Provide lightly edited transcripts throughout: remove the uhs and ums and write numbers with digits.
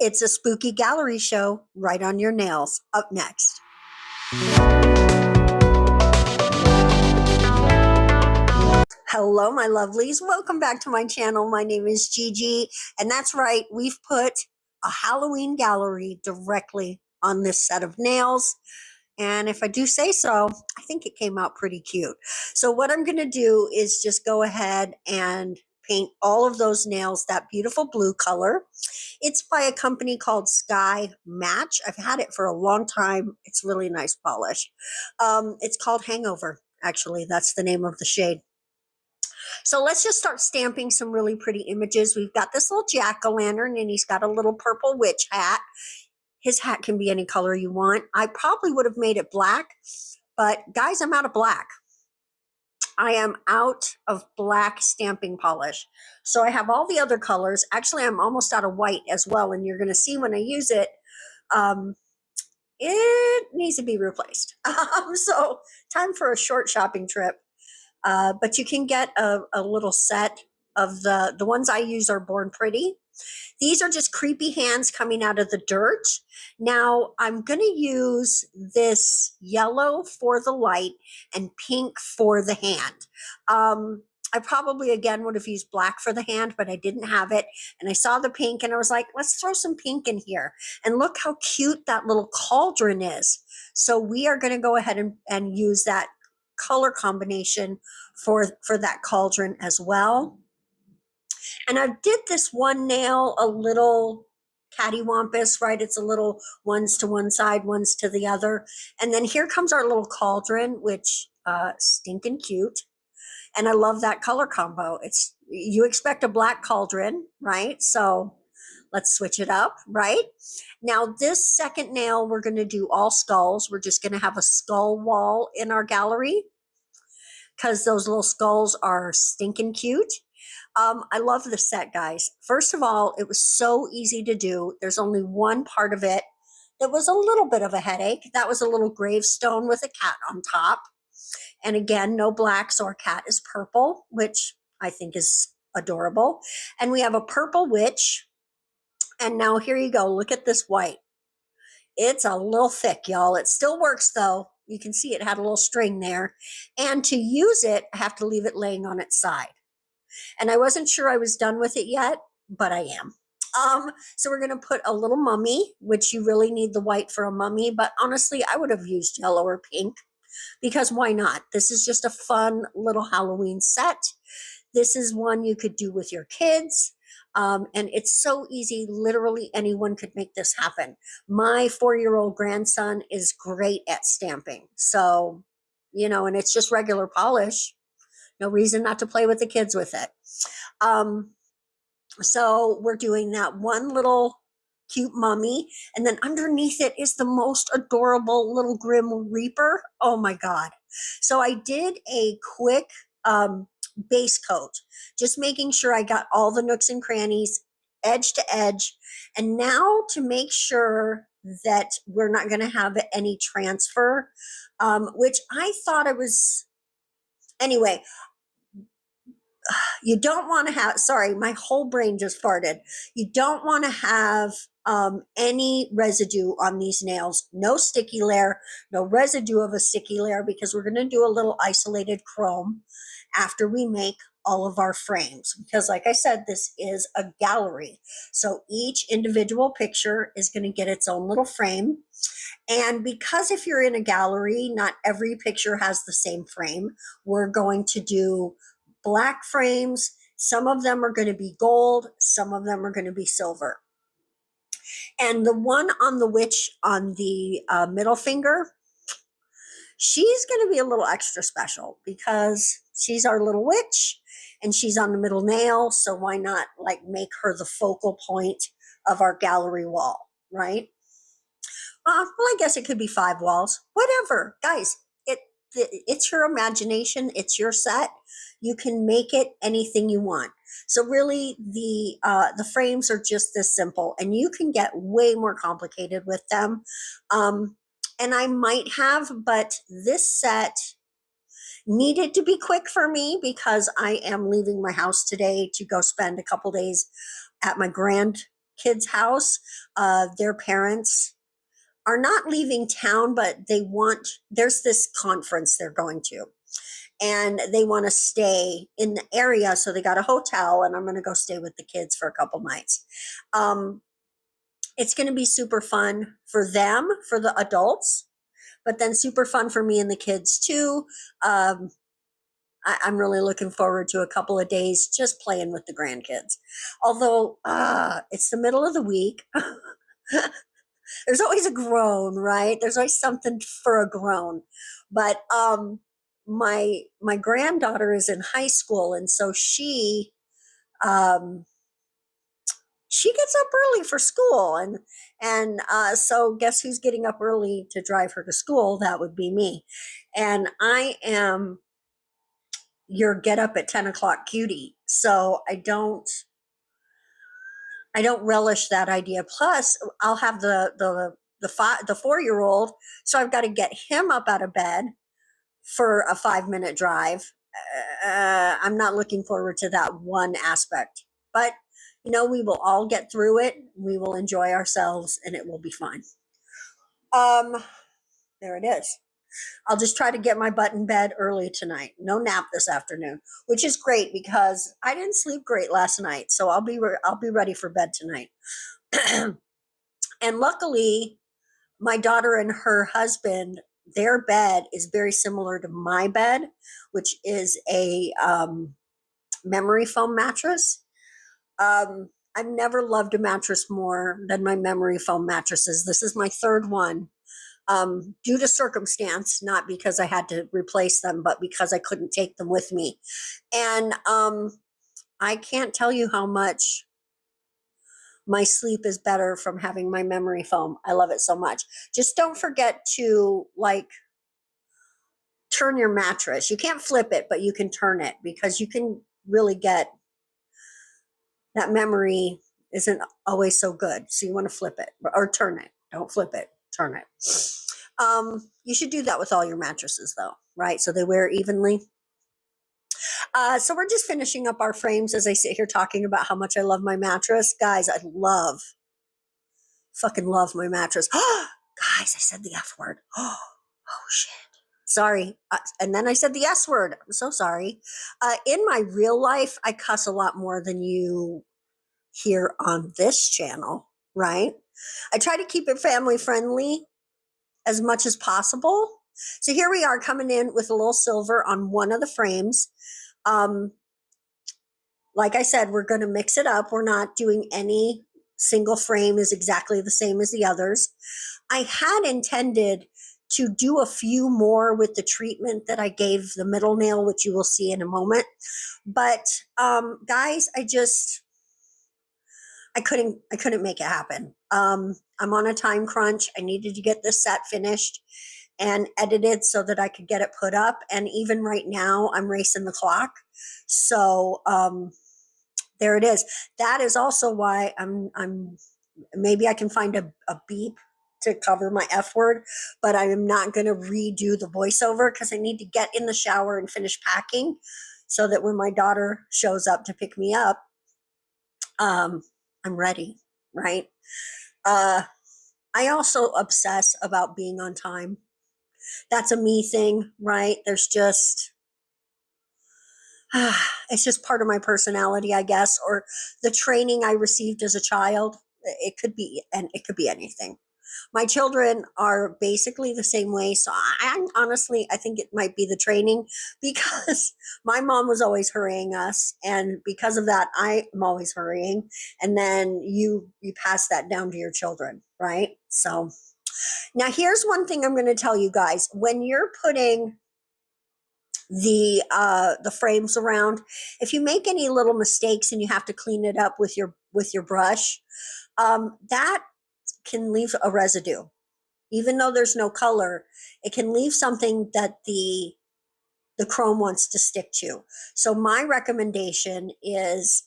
It's a spooky gallery show right on your nails. Up next. Hello, my lovelies. Welcome back to my channel. My name is Gigi, and that's right, we've put a Halloween gallery directly on this set of nails. And if I do say so, I think it came out pretty cute. So what I'm going to do is just go ahead and paint all of those nails that beautiful blue color. It's by a company called Sky Match. I've had it for a long time. It's really nice polish. It's called Hangover. Actually, that's the name of the shade. So let's just start stamping some really pretty images. We've got this little jack-o'-lantern, and he's got a little purple witch hat. His hat can be any color you want. I probably would have made it black, but guys, I'm out of black. I am out of black stamping polish. So I have all the other colors. Actually, I'm almost out of white as well, and you're going to see when I use it, it needs to be replaced. So time for a short shopping trip. But you can get a little set of the ones I use are Born Pretty. These are just creepy hands coming out of the dirt. Now I'm going to use this yellow for the light and pink for the hand. I probably again would have used black for the hand, but I didn't have it. And I saw the pink and I was like, let's throw some pink in here. And look how cute that little cauldron is. So we are going to go ahead and use that color combination for that cauldron as well. And I did this one nail a little cattywampus, right? It's a little ones to one side, ones to the other. And then here comes our little cauldron, which stinking cute. And I love that color combo. You expect a black cauldron, right? So let's switch it up, right? Now this second nail, we're going to do all skulls. We're just going to have a skull wall in our gallery because those little skulls are stinking cute. I love the set, guys. First of all, it was so easy to do. There's only one part of it that was a little bit of a headache. That was a little gravestone with a cat on top. And again, no black, so our cat is purple, which I think is adorable. And we have a purple witch. And now here you go. Look at this white. It's a little thick, y'all. It still works, though. You can see it had a little string there. And to use it, I have to leave it laying on its side. And I wasn't sure I was done with it yet, but I am. So we're going to put a little mummy, which you really need the white for a mummy. But honestly, I would have used yellow or pink because why not? This is just a fun little Halloween set. This is one you could do with your kids. And it's so easy. Literally anyone could make this happen. My 4-year-old grandson is great at stamping. So, and it's just regular polish. No reason not to play with the kids with it. So we're doing that one little cute mummy. And then underneath it is the most adorable little Grim Reaper. Oh my God. So I did a quick base coat, just making sure I got all the nooks and crannies, edge to edge. And now to make sure that we're not going to have any transfer, which I thought it was, anyway, you don't want to have, sorry, my whole brain just farted. You don't want to have any residue on these nails. No sticky layer, no residue of a sticky layer, because we're going to do a little isolated chrome after we make all of our frames. Because like I said, this is a gallery. So each individual picture is going to get its own little frame. And because if you're in a gallery, not every picture has the same frame, we're going to do black frames. Some of them are going to be gold. Some of them are going to be silver. And the one on the witch on the middle finger, she's going to be a little extra special because she's our little witch and she's on the middle nail. So why not like make her the focal point of our gallery wall, right? Well, I guess it could be 5 walls, whatever. Guys, it's your imagination. It's your set. You can make it anything you want. So really the frames are just this simple and you can get way more complicated with them. And I might have, but this set needed to be quick for me because I am leaving my house today to go spend a couple days at my kid's house. Their parents are not leaving town, but there's this conference they're going to, and they want to stay in the area. So they got a hotel, and I'm going to go stay with the kids for a couple nights. It's going to be super fun for them, for the adults, but then super fun for me and the kids too. I'm really looking forward to a couple of days just playing with the grandkids. Although it's the middle of the week. There's always a groan, right? There's always something for a groan. But my granddaughter is in high school, and so um, she gets up early for school, and so guess who's getting up early to drive her to school? That would be me, and I am your get up at 10 o'clock cutie. So I don't relish that idea. Plus, I'll have the 4-year-old, so I've got to get him up out of bed for a 5-minute drive. I'm not looking forward to that one aspect, but we will all get through it. We will enjoy ourselves, and it will be fine. Um, there it is. I'll just try to get my butt in bed early tonight. No nap this afternoon, which is great because I didn't sleep great last night. So I'll be ready for bed tonight. And luckily, my daughter and her husband, their bed is very similar to my bed, which is a memory foam mattress. I've never loved a mattress more than my memory foam mattresses. This is my third one. Due to circumstance, not because I had to replace them, but because I couldn't take them with me. And I can't tell you how much my sleep is better from having my memory foam. I love it so much. Just don't forget to turn your mattress. You can't flip it, but you can turn it, because you can really get that memory isn't always so good. So you want to flip it or turn it. Don't flip it, turn it. You should do that with all your mattresses though, right? So they wear evenly. So we're just finishing up our frames as I sit here talking about how much I love my mattress. Guys, I fucking love my mattress. Guys, I said the F word. Oh shit. Sorry. And then I said the S word. I'm so sorry. In my real life, I cuss a lot more than you hear on this channel, right? I try to keep it family friendly as much as possible. So here we are coming in with a little silver on one of the frames. Like I said, we're going to mix it up. We're not doing any single frame is exactly the same as the others. I had intended to do a few more with the treatment that I gave the middle nail, which you will see in a moment. But guys, I couldn't make it happen. I'm on a time crunch. I needed to get this set finished and edited so that I could get it put up. And even right now, I'm racing the clock. So there it is. That is also why I'm maybe I can find a beep to cover my F word, but I am not going to redo the voiceover because I need to get in the shower and finish packing so that when my daughter shows up to pick me up, I'm ready, right? I also obsess about being on time. That's a me thing, right? It's just part of my personality, I guess, or the training I received as a child. It could be anything. My children are basically the same way. So I think it might be the training, because my mom was always hurrying us. And because of that, I am always hurrying. And then you pass that down to your children, right? So now here's one thing I'm going to tell you guys. When you're putting the frames around, if you make any little mistakes and you have to clean it up with your brush, that can leave a residue. Even though there's no color, it can leave something that the chrome wants to stick to. So my recommendation is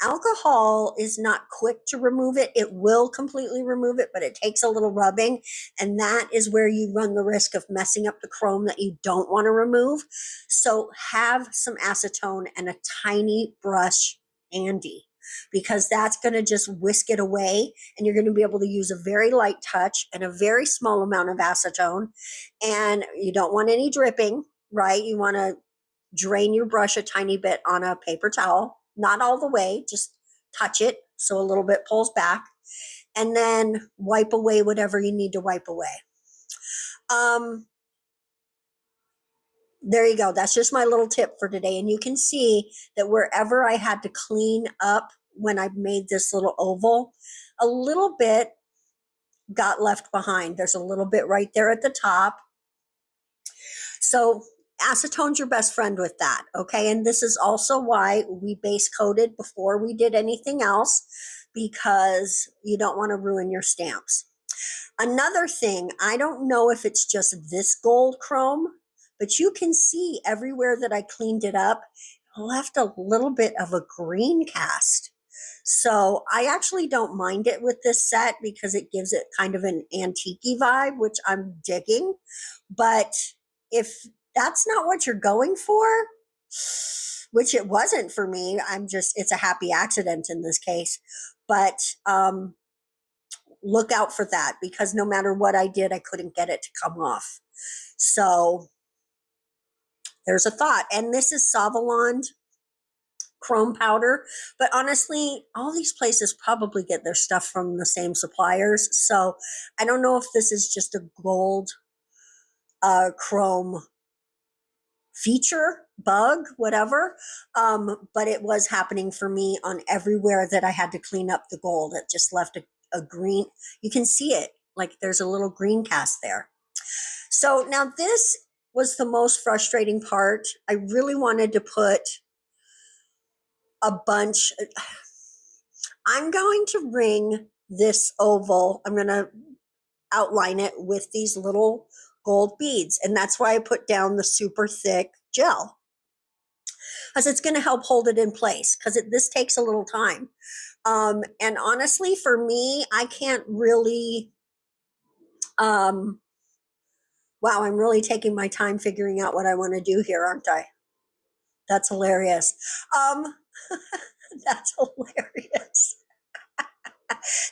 alcohol is not quick to remove it. It will completely remove it, but it takes a little rubbing. And that is where you run the risk of messing up the chrome that you don't want to remove. So have some acetone and a tiny brush handy. because that's going to just whisk it away, and you're going to be able to use a very light touch and a very small amount of acetone. And you don't want any dripping, right? You want to drain your brush a tiny bit on a paper towel, not all the way, just touch it so a little bit pulls back, and then wipe away whatever you need to wipe away. There you go. That's just my little tip for today. And you can see that wherever I had to clean up when I made this little oval, a little bit got left behind. There's a little bit right there at the top. So acetone's your best friend with that, okay? And this is also why we base coated before we did anything else, because you don't want to ruin your stamps. Another thing, I don't know if it's just this gold chrome, but you can see everywhere that I cleaned it up, it left a little bit of a green cast. So I actually don't mind it with this set because it gives it kind of an antique vibe, which I'm digging. But if that's not what you're going for, which it wasn't for me, it's a happy accident in this case. But look out for that, because no matter what I did, I couldn't get it to come off. So there's a thought. And this is Saviland chrome powder, but honestly, all these places probably get their stuff from the same suppliers. So I don't know if this is just a gold chrome feature, bug, whatever. But it was happening for me on everywhere that I had to clean up the gold. It just left a green, you can see it, like there's a little green cast there. So now this was the most frustrating part. I really wanted to put a bunch. I'm going to ring this oval. I'm going to outline it with these little gold beads. And that's why I put down the super thick gel, because it's going to help hold it in place, because this takes a little time. And honestly, for me, I can't really, wow, I'm really taking my time figuring out what I want to do here, aren't I? That's hilarious. That's hilarious.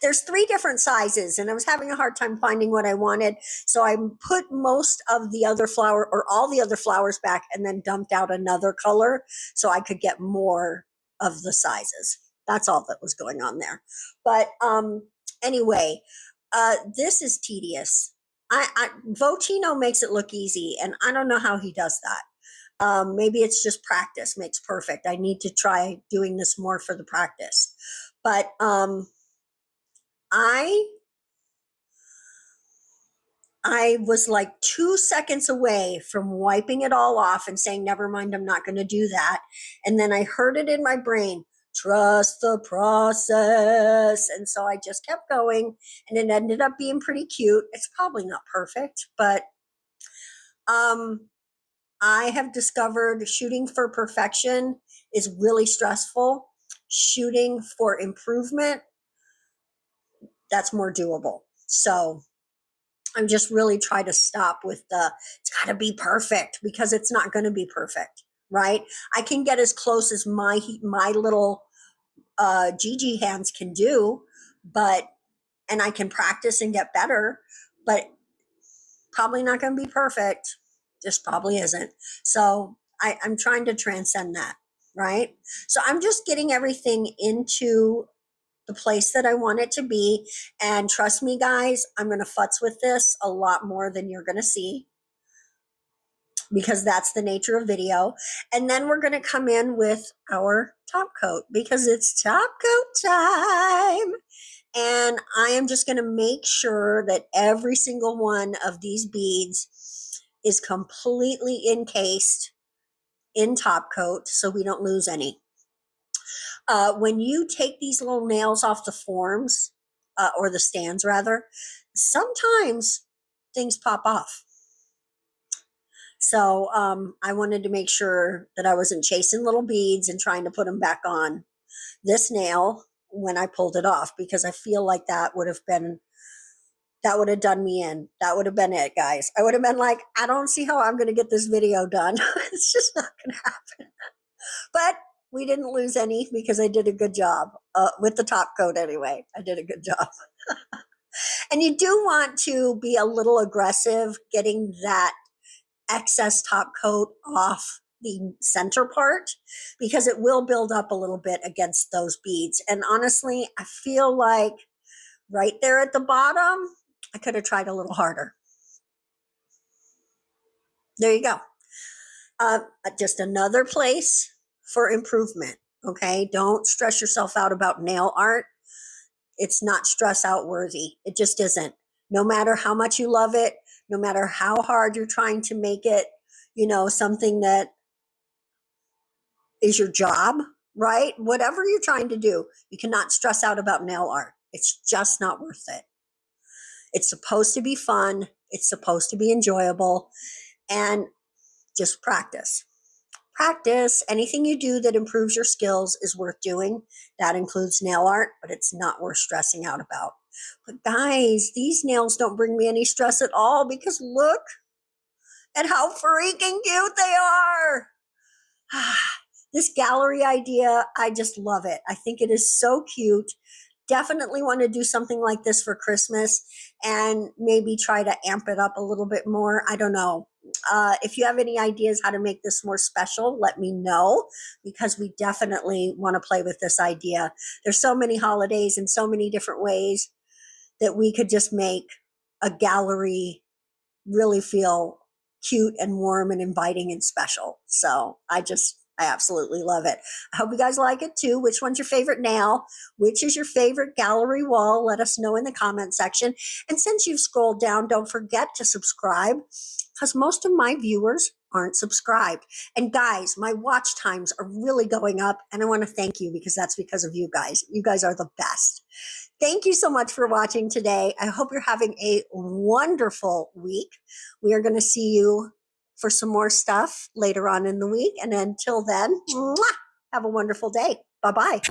There's 3 different sizes, and I was having a hard time finding what I wanted. So I put most of the other flower, or all the other flowers, back, and then dumped out another color so I could get more of the sizes. That's all that was going on there. But anyway, this is tedious. Votino makes it look easy, and I don't know how he does that. Maybe it's just practice makes perfect. I need to try doing this more for the practice. But I was like 2 seconds away from wiping it all off and saying, never mind, I'm not going to do that. And then I heard it in my brain, trust the process. And so I just kept going, and it ended up being pretty cute. It's probably not perfect, but I have discovered shooting for perfection is really stressful. Shooting for improvement, that's more doable. So I'm just really trying to stop with it's got to be perfect, because it's not going to be perfect, right? I can get as close as my little Gigi hands can do, and I can practice and get better, but probably not going to be perfect. Just probably isn't. So I'm trying to transcend that, right? So I'm just getting everything into the place that I want it to be. And trust me, guys, I'm going to futz with this a lot more than you're going to see, because that's the nature of video. And then we're going to come in with our top coat, because it's top coat time. And I am just going to make sure that every single one of these beads is completely encased in top coat, so we don't lose any. When you take these little nails off the forms, or the stands rather, sometimes things pop off. So I wanted to make sure that I wasn't chasing little beads and trying to put them back on this nail when I pulled it off, because I feel like that would have done me in. That would have been it, guys. I would have been like, I don't see how I'm going to get this video done. It's just not going to happen. But we didn't lose any because I did a good job with the top coat anyway. I did a good job. And you do want to be a little aggressive getting that excess top coat off the center part because it will build up a little bit against those beads. And honestly, I feel like right there at the bottom, I could have tried a little harder. There you go. Just another place for improvement. Okay. Don't stress yourself out about nail art. It's not stress out worthy. It just isn't. No matter how much you love it, no matter how hard you're trying to make it, something that is your job, right? Whatever you're trying to do, you cannot stress out about nail art. It's just not worth it. It's supposed to be fun. It's supposed to be enjoyable, and just practice. Practice. Anything you do that improves your skills is worth doing. That includes nail art, but it's not worth stressing out about. But guys, these nails don't bring me any stress at all because look at how freaking cute they are. This gallery idea, I just love it. I think it is so cute. Definitely want to do something like this for Christmas and maybe try to amp it up a little bit more. I don't know. If you have any ideas how to make this more special, let me know because we definitely want to play with this idea. There's so many holidays and so many different ways that we could just make a gallery really feel cute and warm and inviting and special. So I absolutely love it. I hope you guys like it too. Which one's your favorite nail? Which is your favorite gallery wall? Let us know in the comment section. And since you've scrolled down, don't forget to subscribe because most of my viewers aren't subscribed. And guys, my watch times are really going up and I want to thank you because that's because of you guys. You guys are the best. Thank you so much for watching today. I hope you're having a wonderful week. We are going to see you for some more stuff later on in the week. And until then, have a wonderful day. Bye-bye.